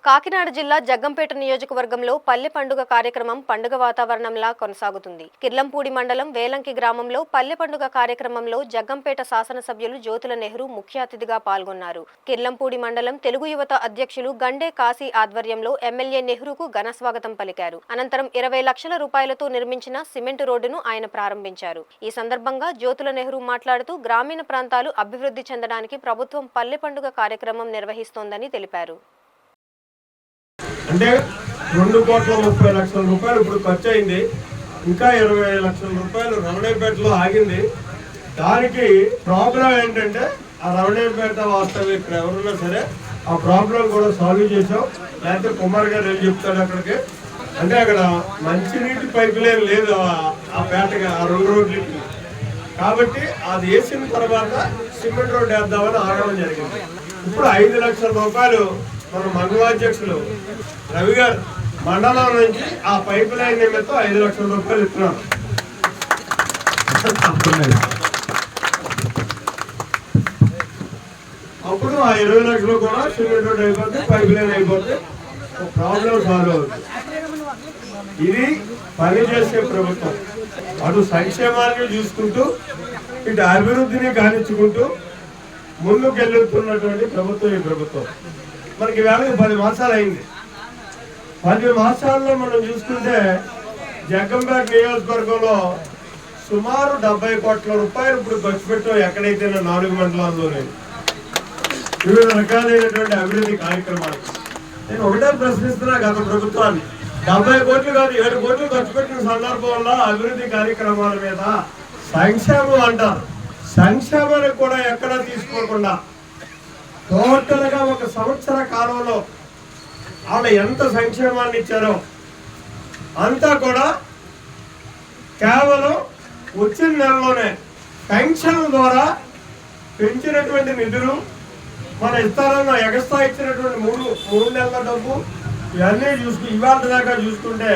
కాకినాడ జిల్లా జగ్గంపేట నియోజకవర్గంలో పల్లె పండుగ కార్యక్రమం పండుగ వాతావరణంలా కొనసాగుతుంది. కిర్లంపూడి మండలం వేలంకి గ్రామంలో పల్లె పండుగ కార్యక్రమంలో జగ్గంపేట శాసనసభ్యులు జ్యోతుల నెహ్రూ ముఖ్య అతిథిగా పాల్గొన్నారు. కిర్లంపూడి మండలం తెలుగు యువత అధ్యక్షులు గండే కాశీ ఆధ్వర్యంలో ఎమ్మెల్యే నెహ్రూకు ఘన స్వాగతం పలికారు. అనంతరం 20 లక్షల రూపాయలతో నిర్మించిన సిమెంట్ రోడ్డును ఆయన ప్రారంభించారు. ఈ సందర్భంగా జ్యోతుల నెహ్రూ మాట్లాడుతూ గ్రామీణ ప్రాంతాలు అభివృద్ధి చెందడానికి ప్రభుత్వం పల్లె పండుగ కార్యక్రమం నిర్వహిస్తోందని తెలిపారు. అంటే 2,30,00,000 రూపాయలు ఇప్పుడు ఖర్చు అయింది. ఇంకా 20 లక్షల రూపాయలు రమణయ్యపేటలో ఆగింది. దానికి ప్రాబ్లం ఏంటంటే ఆ రమణయ్యపేట వాస్తవికులు ఎవరున్నా సరే ఆ ప్రాబ్లం కూడా సాల్వ్ చేసాం. లేకపోతే కుమార్ గారు వెళ్ళి చెప్తాడు అక్కడికి. అంటే అక్కడ మంచినీటి పైపు లైన్ లేదు ఆ పేటగా ఆ 2 రోడ్లకి. కాబట్టి అది వేసిన తర్వాత సిమెంట్ రోడ్ వేద్దామని ఆగడం జరిగింది. ఇప్పుడు 5 లక్షల రూపాయలు మన మండలాధ్యక్షులు రవి గారు మండలం నుంచి ఆ పైప్ లైన్ నిమిత్తం 5 లక్షల రూపాయలు ఇస్తున్నారు. అప్పుడు ఆ 20 లక్షలు కూడా సిమెంట్ రోడ్ అయిపోతే పైప్ లైన్ అయిపోతే ప్రాబ్లం సాల్వ్ అవుతుంది. ఇది పనిచేసే ప్రభుత్వం. అటు సంక్షేమాన్ని చూసుకుంటూ ఇటు అభివృద్ధిని కానిచ్చుకుంటూ ముందుకెళ్తున్నటువంటి ప్రభుత్వం ఈ ప్రభుత్వం. మనకి వేళకి 10 మాసాలు అయింది. 10 మాసాల్లో మనం చూసుకుంటే జగ్గంపేట నియోజకవర్గంలో సుమారు 70 కోట్ల రూపాయలు ఇప్పుడు ఖర్చు పెట్టాం. ఎక్కడైతే 4 మండలాల్లోనే వివిధ రకాలైనటువంటి అభివృద్ధి కార్యక్రమాలు. నేను ఒకటే ప్రశ్నిస్తున్నా గత ప్రభుత్వాన్ని. 70 కోట్లు కాదు 7 కోట్లు ఖర్చు పెట్టిన సందర్భంలో అభివృద్ధి కార్యక్రమాల మీద సంక్షేమం అంటారు. సంక్షేమానికి కూడా ఎక్కడా తీసుకోకుండా టోటల్ గా 1 సంవత్సర కాలంలో వాళ్ళు ఎంత సంక్షేమాన్ని ఇచ్చారో అంతా కూడా కేవలం వచ్చిన నెలలోనే పెన్షన్ ద్వారా పెంచినటువంటి నిధులు మన ఇస్తారన్న ఎగస్ట్రా ఇచ్చినటువంటి మూడు నెలల డబ్బు ఇవన్నీ ఇవాళ దాకా చూసుకుంటే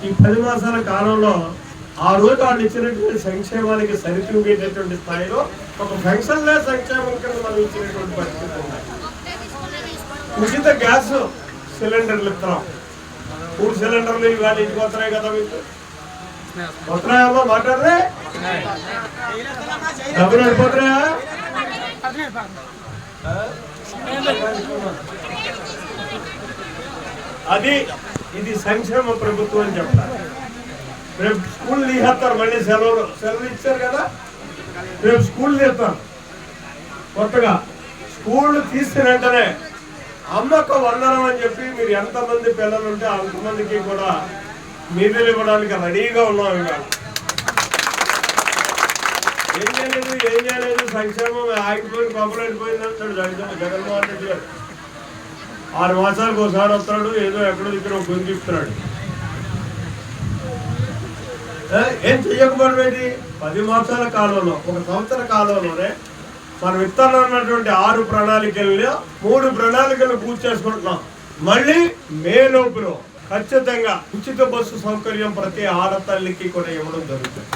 ఈ 10 మాసాల కాలంలో ఆ రోజు వాళ్ళు ఇచ్చినటువంటి సంక్షేమానికి సరితూగేటటువంటి స్థాయిలో ఒక పెన్షన్లే సంక్షేమం కింద మనం ఇచ్చినటువంటి పరిస్థితి ఉన్నాయి. ఉచిత గ్యాస్ సిలిండర్లు ఇస్తున్నాం. 3 సిలిండర్లు ఇవాళ ఇంటికి వస్తున్నాయి కదా. మీకు వస్తున్నాయమ్మా? మాట్లాడరే డబ్బులు అయిపోతున్నాయా? ఇది సంక్షేమ ప్రభుత్వం అని చెప్తారు. రేపు స్కూల్ తీసేస్తారు. మళ్ళీ సెలవులు ఇచ్చారు కదా, రేపు స్కూల్ తీస్తారు. కొత్తగా స్కూల్ తీసిన వెంటనే అమ్మకు వందనం అని చెప్పి మీరు ఎంతమంది పిల్లలు ఉంటే అంతమందికి కూడా నిధులు ఇవ్వడానికి రెడీగా ఉన్నాం. ఇవాళ ఏం చేయలేదు సంక్షేమం ఆగిపోయింది, కొబ్బరైపోయింది అంటాడు జగన్మోహన్ రెడ్డి గారు. 6 మాసాలకు ఒకసారి వస్తాడు, ఏదో ఎక్కడో ఇక్కడ ఒక గుంజి ఇస్తున్నాడు. ఏం చెయ్యకపోవడం? 10 మాసాల కాలంలో 1 సంవత్సర కాలంలోనే మనం ఇస్తానన్నటువంటి 6 ప్రణాళికల్లో 3 ప్రణాళికలు పూర్తి చేసుకుంటున్నాం. మళ్ళీ మే లోపులో ఖచ్చితంగా ఉచిత బస్సు సౌకర్యం ప్రతి ఆడతల్లికి కూడా ఇవ్వడం జరుగుతుంది.